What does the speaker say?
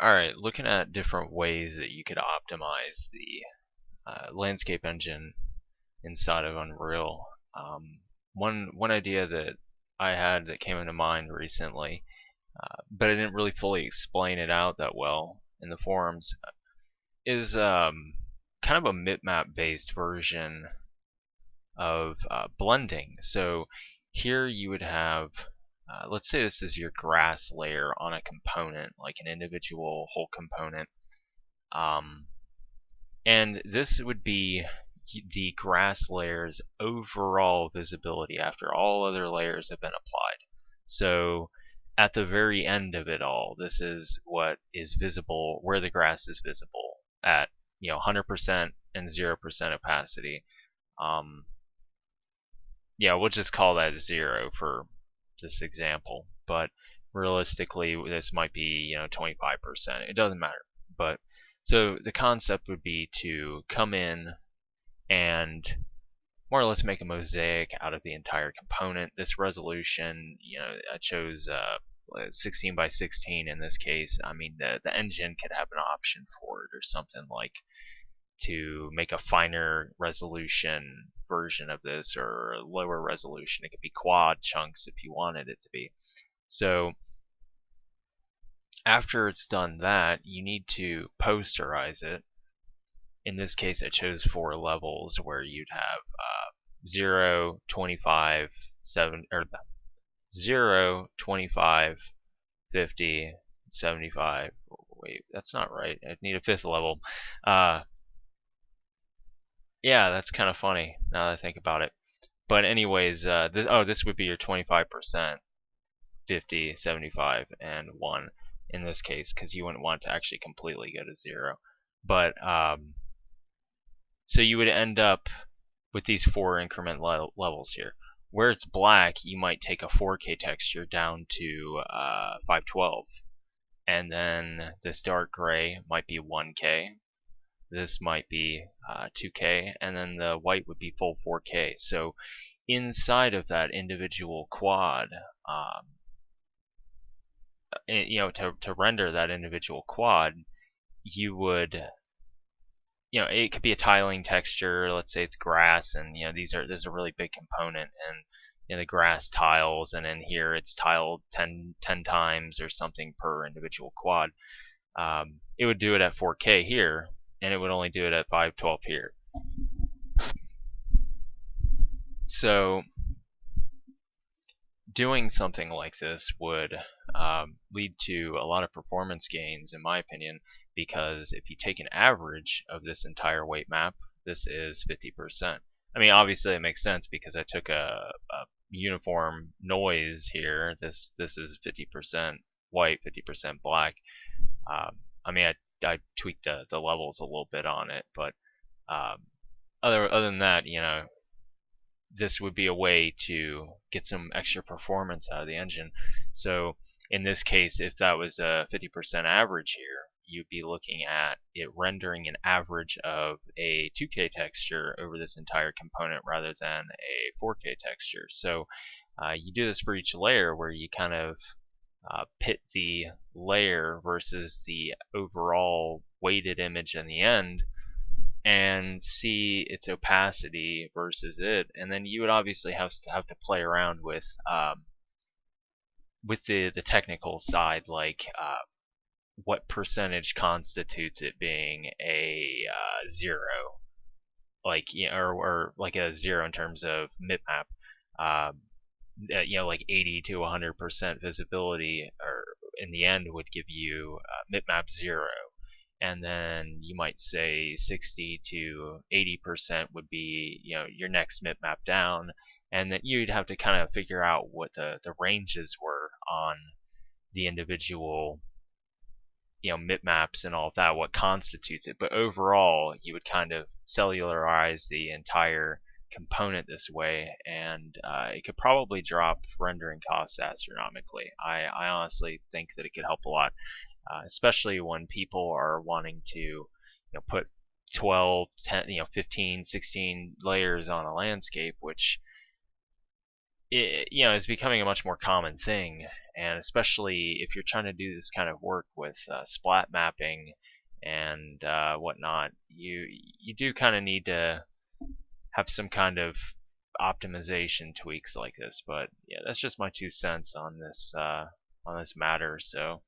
Alright, looking at different ways that you could optimize the landscape engine inside of Unreal. One idea that I had that came into mind recently, but I didn't really fully explain it out that well in the forums, is kind of a bitmap based version of blending. So here you would have, let's say this is your grass layer on a component, like an individual whole component. And this would be the grass layer's overall visibility after all other layers have been applied. So at the very end of it all, this is what is visible, where the grass is visible at 100% and 0% opacity. Yeah, we'll just call that 0 for this example, but realistically this might be 25%. It doesn't matter. But so the concept would be to come in and more or less make a mosaic out of the entire component. This resolution, I chose 16 by 16 in this case. I mean, the engine could have an option for it or something like to make a finer resolution version of this or a lower resolution. It could be quad chunks if you wanted it to be. So after it's done that, you need to posterize it. In this case, I chose 4 levels where you'd have 0, 25, 7, or 0, 25, 50, 75. Wait, that's not right. I need a 5th level. Yeah, that's kind of funny now that I think about it. But anyways, this would be your 25%, 50, 75, and 1 in this case, because you wouldn't want to actually completely go to 0. But so you would end up with these 4 increment levels here. Where it's black, you might take a 4K texture down to 512, and then this dark gray might be 1K. This might be 2K, and then the white would be full 4K. So inside of that individual quad, to render that individual quad, you would, it could be a tiling texture. Let's say it's grass, and this is a really big component, and the grass tiles, and in here it's tiled 10 times or something per individual quad. It would do it at 4K here, and it would only do it at 512 here. So doing something like this would lead to a lot of performance gains, in my opinion, because if you take an average of this entire weight map, this is 50%. I mean, obviously it makes sense because I took a uniform noise here. This is 50% white, 50% black. I mean, I tweaked the levels a little bit on it, but other than that, this would be a way to get some extra performance out of the engine. So in this case, if that was a 50% average here, you'd be looking at it rendering an average of a 2K texture over this entire component rather than a 4K texture. So you do this for each layer where you kind of pit the layer versus the overall weighted image in the end and see its opacity versus it, and then you would obviously have to play around with the technical side, like what percentage constitutes it being a 0, like or like a 0 in terms of bitmap. Like 80 to 100% visibility, or in the end would give you bitmap 0. And then you might say 60 to 80% would be your next bitmap down, and then you'd have to kind of figure out what the ranges were on the individual bitmaps and all of that, what constitutes it. But overall, you would kind of cellularize the entire component this way, and it could probably drop rendering costs astronomically. I honestly think that it could help a lot. Especially when people are wanting to put 12, 10, 15, 16 layers on a landscape, which it's becoming a much more common thing, and especially if you're trying to do this kind of work with splat mapping and whatnot, you do kind of need to have some kind of optimization tweaks like this. But yeah, that's just my 2 cents on this matter. So